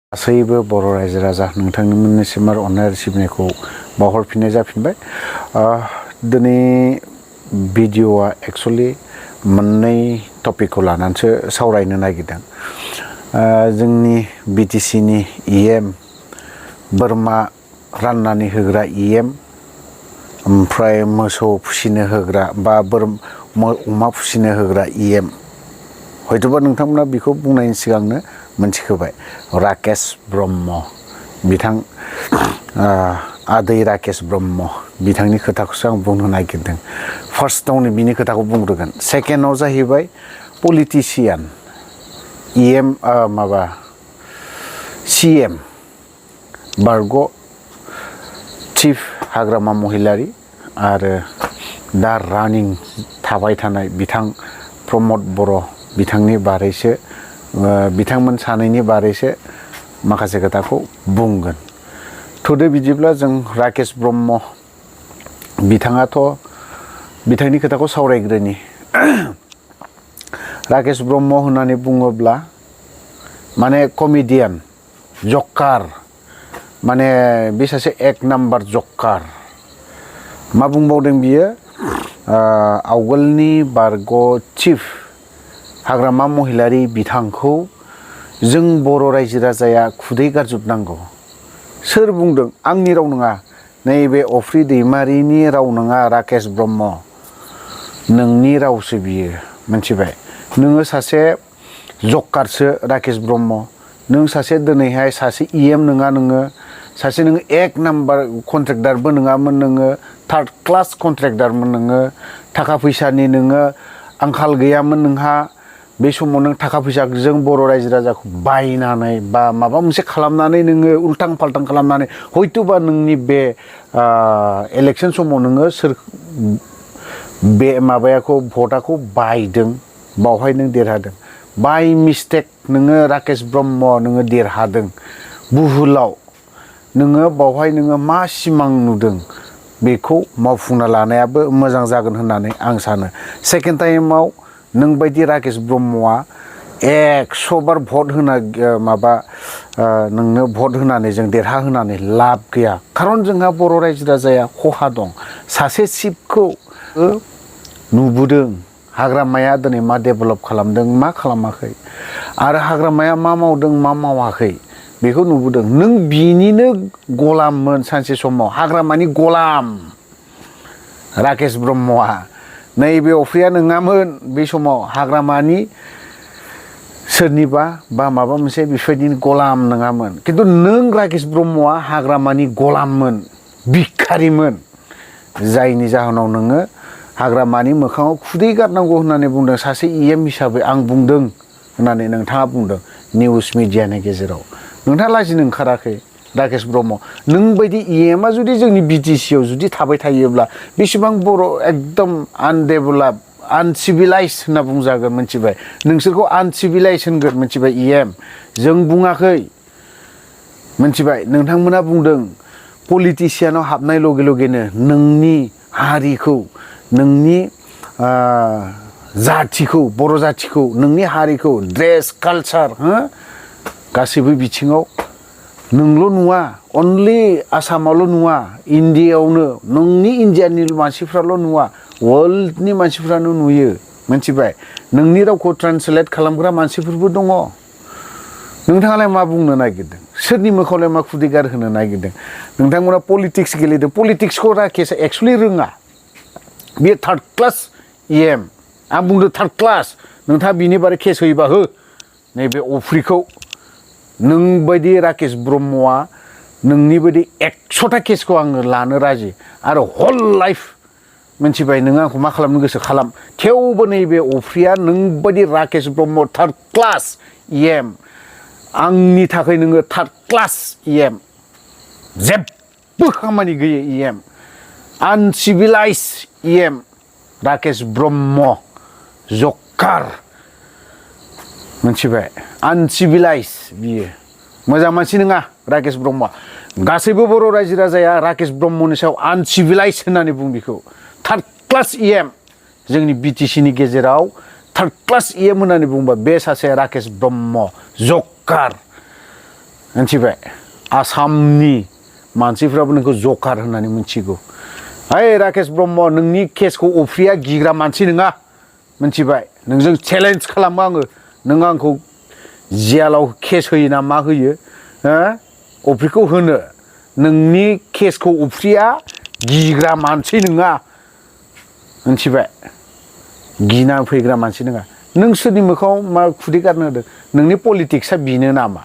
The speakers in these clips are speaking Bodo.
गासैबो बर' रायजो राजा नोंथांमोननिसिम आरो अननाय सिबिनायखौ बावहरफिननाय जाफिनबाय। दिनै भिडिअआ एक्चुअलि मोननै टपिकखौ लानानैसो सावरायनो नागिरदों। जोंनि बिटिसिनि इएम बोरमा राननानै होग्रा इएम ओमफ्राय मोसौ फिसिनो होग्रा बा अमा फिसिनो होग्रा इएम हयथ'बा नोंथांमोना बेखौ बुंनायनि सिगांनो मोनथिखोबाय राकेश ब्रह्म बिथां आदै राकेश ब्रह्म बिथांनि खोथाखौसो आं बुंनो नागिरदों। फार्स्टआवनो बिनि खोथाखौ बुंग्रोगोन। सेकेन्डआव जाहैबाय पलिटिसियान इएम माबा सिएम बारग' चिफ हाग्रामा महिलारि आरो दा रानिं थाबाय थानाय बिथां प्रमद बर' बिथांनि बारैसो बिथांमोन सानैनि बारैसो माखासे खोथाखौ बुंगोन। थुदो बिदिब्ला जों राकेश ब्रह्म बिथाङाथ' बिथांनि खोथाखौ सावरायग्रोनि। राकेश ब्रह्म होननानै बुङोब्ला माने कमेडियान जकार माने बे सासे एक नाम्बार जकार। मा बुंबावदों बियो आवगोलनि बारग' चिफ हाग्रामा महिलारि बिथांखौ जों बर' रायजो राजाया खुदै गारजोबनांगौ। सोर बुंदों? आंनि राव नङा, नैबे अफ्रि दैमारिनि राव नङा। राकेश ब्रह्म नोंनि रावसो बियो, मिथिबाय? नोङो सासे जकारसो राकेश ब्रह्म। नों सासे दिनैहाय सासे इएम नङा, नोङो सासे नोङो एक नाम्बार कन्ट्रेक्टारबो नङामोन, नोङो थार्ड क्लास कन्ट्रेक्टारमोन। नोङो थाखा फैसानि नोङो आंखाल गैयामोन नोंहा। बे समाव नों थाखा फैसाजों बर' रायजो राजाखौ बायनानै बा माबा मोनसे खालामनानै नोङो उल्टां फाल्टां खालामनानै हयथ'बा नोंनि बे इलेक्सन समाव नोङो बे माबायाखौ भटआखौ बायदों, बावहाय नों देरहादों। बाय मिस्टेक नोङो राकेश ब्रह्म नोङो देरहादों। बुहुलाव नोङो बावहाय नोङो मा सिमां नुदों बेखौ मावफुंना लानायाबो मोजां जागोन होननानै आं सानो। सेकेन्ड टाइमाव नों बायदि राकेश ब्रह्मआ 100 बार भट होना नोंनो भट होनानै जों देरहा होनानै लाब गैया। खारन जोंहा बर' रायजो राजाया खहा दं। सासे चिफखौ नुबोदों हाग्रामाया दिनै मा डेभेलप खालामदों मा खालामाखै, आरो हाग्रामाया मा मावदों मा मावाखै बेखौ नुबोदों। नों बिनिनो गलाममोन सानसे समाव, हाग्रामानि गलाम राकेश ब्रह्मआ। नैबे अफ्रिया नङामोन बे समाव हाग्रामानि सोरनिबा बा माबा मोनसे बेफोरबायदिनो गलाम नङामोन। खिन्थु नों राकेश ब्रह्मआ हाग्रामानि गलाममोन, भिखारिमोन। जायनि जाहोनाव नोङो हाग्रामानि मोखाङाव खुदै गारनांगौ होननानै बुंदों। सासे इएम हिसाबै आं बुंदों होननानै नोंथाङा बुंदों निउस मिडियानि गेजेराव। नोंथाङा लाजिनो ओंखाराखै राकेश ब्रह्म? नों बायदि इएमआ जुदि जोंनि बिटिसिआव जुदि थाबाय थायोब्ला बेसेबां बर' एकदम आनडेभेलप आनसिभिलाइज होनना बुंजागोन, मिथिबाय? नोंसोरखौ आनसिभिलाइज होनगोन, मिथिबाय? इएम जों बुङाखै, मिथिबाय? नोंथांमोना बुंदों पलिटिसियानाव हाबनाय लगे लगेनो नोंनि हारिखौ, नोंनि जाथिखौ, बर' जाथिखौ, नोंनि हारिखौ, ड्रेस कालचार गासैबो बिथिङाव नोंल' नुवा, अनलि आसामावल' नुवा, इण्डियाआवनो नोंनि इण्डियानि मानसिफ्राल' नुवा, वर्ल्डनि मानसिफ्रानो नुयो, मिथिबाय? नोंनि रावखौ ट्रान्सलेट खालामग्रा मानसिफोरबो दङ। नोंथाङालाय मा बुंनो नागिरदों? सोरनि मोखाङावलाय मा खुदै गारहोनो नागिरदों? नोंथांमोना पलिटिक्स गेलेदों। पलिटिक्सखौ राकेशआ एक्सुवेलि रोङा। बेयो थार्ड क्लास इएम। आं बुंदों थार्ड क्लास। नोंथाङा बिनि बारै केस होयोबा हो। नैबे अफ्रिखौ नों बायदि राकेश ब्रह्मआ नोंनि बायदि 100टा केसखौ आङो लानो राजि, आरो हल लाइफ, मिथिबाय? नोङो आंखौ मा खालामनो गोसो खालाम। थेवबो नैबे अफ्रिया नों बायदि Rakesh Brahma third class EM, आंनि थाखाय नोङो थार्ड क्लास इएम, जेबो खामानि गैयै इएम, आनसिभिलाइज इएम राकेश ब्रह्म जकार, मिथिबाय? आनसिभिलाइज बियो मोजां मानसि नङा राकेश ब्रह्मआ। गासैबो बर' रायजो राजाया राकेश ब्रह्मनि सायाव आनसिभिलाइज होननानै बुं बेखौ। थार्ड क्लास इएम जोंनि बिटिसिनि गेजेराव थार्ड क्लास इएम होननानै बुंबा बे सासे राकेश ब्रह्म जकार। मिथिबाय आसामनि मानसिफ्राबो नोंखौ जकार होननानै मिथिगौ ओइ राकेश ब्रह्म नोंनि केसखौ अफ्रिया गिग्रा मानसि नङा मिथिबाय नोंजों चेलेन्ज खालामो आङो नों आंखौ जेलाव केस होयो ना मा होयो हो अफ्रिखौ होनो नोंनि केसखौ अफ्रिया गिग्रा मानसि नङा मिथिबाय गिना फैग्रा मानसि नङा नों सोरनि मोखाङाव मा खुदै गारनो होदों नोंनि पलिटिक्सआ बेनो नामा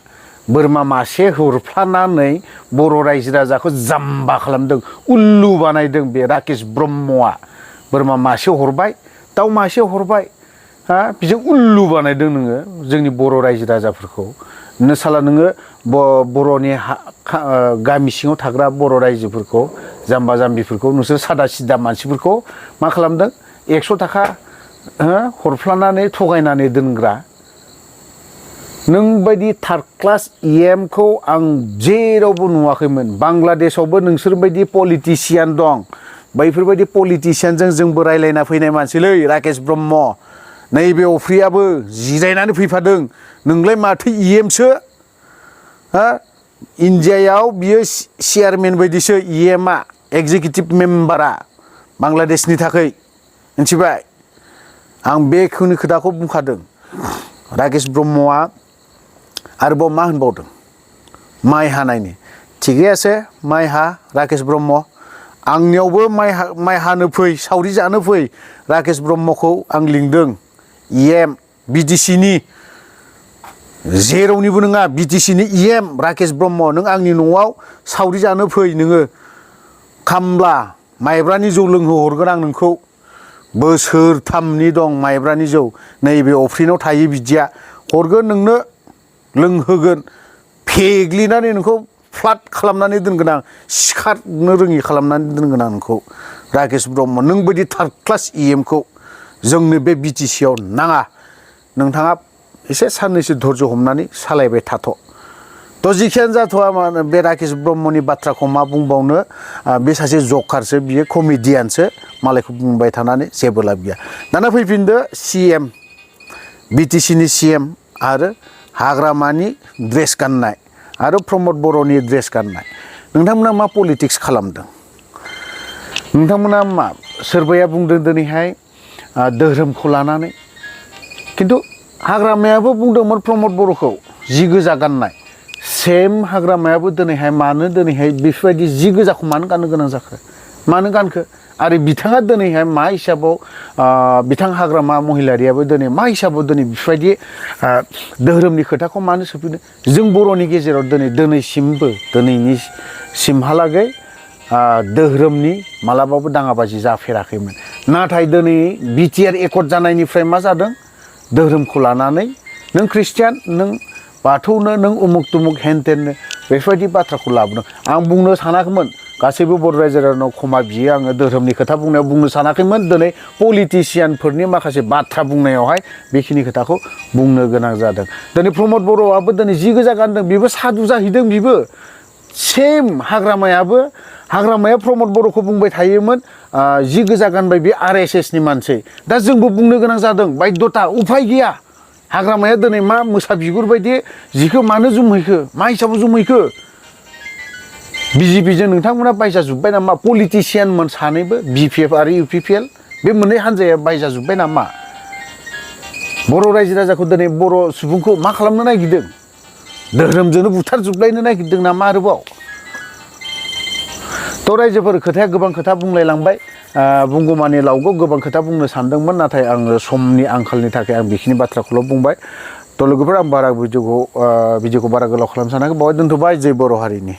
बोरमा मासे हरफ्लानानै बर' रायजो राजाखौ जाम्बा खालामदों उल्लु बानायदों बे राकेश ब्रह्मआ बोरमा मासे हरबाय दाउ मासे हरबाय हा बिजों उल्लु बानायदों नोङो जोंनि बर' रायजो राजाफोरखौ नों साला नोङो बर'नि गामि सिङाव थाग्रा बर' रायजोफोरखौ जाम्बा जाम्बिफोरखौ नोंसोर सादा सिदा मानसिफोरखौ मा खालामदों 100 थाखा हरफ्लानानै थगायनानै दोनग्रा नों बायदि थार्ड क्लास खौ आं जेरावबो नुवाखैमोन बांलादेशआवबो नोंसोर बायदि पलिटिशियान दं बैफोरबायदि पलिटिशियानजों जोंबो रायलायना फैनाय मानसिलै राकेश ब्रह्म नैबे अफ्रियाबो जिरायनानै फैफादों नोंलाय माथो सो हा इन्डियायाव बियो चेयारमेन बायदिसो आ एक्जिकिउटिभ मेम्बारा बांलादेशनि थाखाय मिथिबाय आं बेखौनो खोथाखौ बुंखादों राकेश ब्रह्मआ आरोबाव मा होनबावदों माइ हानायनि थिगै আছে माइ हा राकेश ब्रह्म आंनियावबो माइ हानो फै सावरि जानो फै राकेश ब्रह्मखौ आं लिंदों बिटिसिनि जेरावनिबो नङा बिटिसिनि राकेश ब्रह्म नों आंनि न'आव सावरि जानो फै नोङो खामला माइब्रानि जौ लोंहोहरगोन आं नोंखौ बोसोरथामनि दं माइब्रानि जौ नैबे अफ्रिनाव थायो बिदिया हरगोन नोंनो लोंहोगोन फेग्लिनानै नोंखौ फ्लाट खालामनानै दोनगोन आं सिखारनो रोङि खालामनानै दोनगोन आं नोंखौ राकेश ब्रह्म नों बायदि थार्ड क्लास खौ जोंनो बे बिटिसिआव नाङा नोंथाङा एसे साननैसो धैर्य हमनानै सालायबाय थाथ' थ' जिखियानो जाथ'आ मानो बे राकेश ब्रह्मनि बाथ्राखौ मा बुंबावनो बे सासे जकारसो बियो कमेडियानसो मालायखौ बुंबाय थानानै जेबो लाब गैया दाना फैफिनदो बिटिसिनि आरो हाग्रामानि ड्रेस गाननाय आरो प्रमद बर'नि ड्रेस गाननाय नोंथांमोना मा पलिटिक्स खालामदों नोंथांमोना मा सोरबाया बुंदों दिनैहाय धोरोमखौ लानानै खिन्थु हाग्रामायाबो बुंदोंमोन प्रमद बर'खौ जि गोजा गाननाय सेम हाग्रामायाबो दिनैहाय मानो दिनैहाय बेफोरबायदि जि गोजाखौ मानो गाननो गोनां जाखो मानो गानखो आरो बिथाङा दिनैहाय मा हिसाबाव बिथां हाग्रामा महिलारियाबो दिनै मा हिसाबाव दिनै बेफोरबायदि धोरोमनि खोथाखौ मानो सोफैदों जों बर'नि गेजेराव दिनैनि सिमहालागै धोरोमनि मालाबाबो दाङाबाजि जाफेराखैमोन नाथाय दिनै बिटिआर एकर्ड जानायनिफ्राय मा जादों धोरोमखौ लानानै नों ख्रिस्टियान नों बाथौनो नों उमुक तुमुक हेनतेननो बेफोरबायदि बाथ्राखौ लाबोदों आं बुंनो सानाखैमोन गासैबो बर' रायजो राजानाव क्षमा बियो आङो धोरोमनि खोथा बुंनायाव बुंनो सानाखैमोन दिनै पलिटिशियानफोरनि माखासे बाथ्रा बुंनायावहाय बेखिनि खोथाखौ बुंनो गोनां जादों दिनै प्रमद बर'आबो दिनै जि गोजा गानदों बेबो सादु जाहैदों बेबो सेम हाग्रामाया प्रमद बर'खौ बुंबाय थायोमोन जि गोजा गानबाय बे RSSनि मानसि दा जोंबो बुंनो गोनां जादों बायध'ता उफाय गैया हाग्रामाया दिनै मा मोसा बिगुर बायदि जिखौ मानो जुमहैखो मा हिसाबाव जुमहैखो बिजेपिजों नोंथांमोना बायजाजोब्बाय नामा पलिटिशियानमोन सानैबो BPF आरो UPPL बे मोननै हान्जाया बायजाजोब्बाय नामा बर' रायजो राजाखौ दिनै बर' सुबुंखौ मा खालामनो नागिरदों धोरोमजोंनो बुथारजोबलायनो नागिरदों नामा आरोबाव थ' रायजोफोर खोथाया गोबां खोथा बुंलायलांबाय बुंगौमानि लावगौ गोबां खोथा बुंनो सानदोंमोन नाथाय आङो समनि आंखालनि थाखाय आं बेखिनि बाथ्राखौल' बुंबाय थ' लोगोफोर आं भिडिअखौ बारा गोलाव खालामनो सानाखै बावहाय दोनथ'बाय जय बर' हारिनि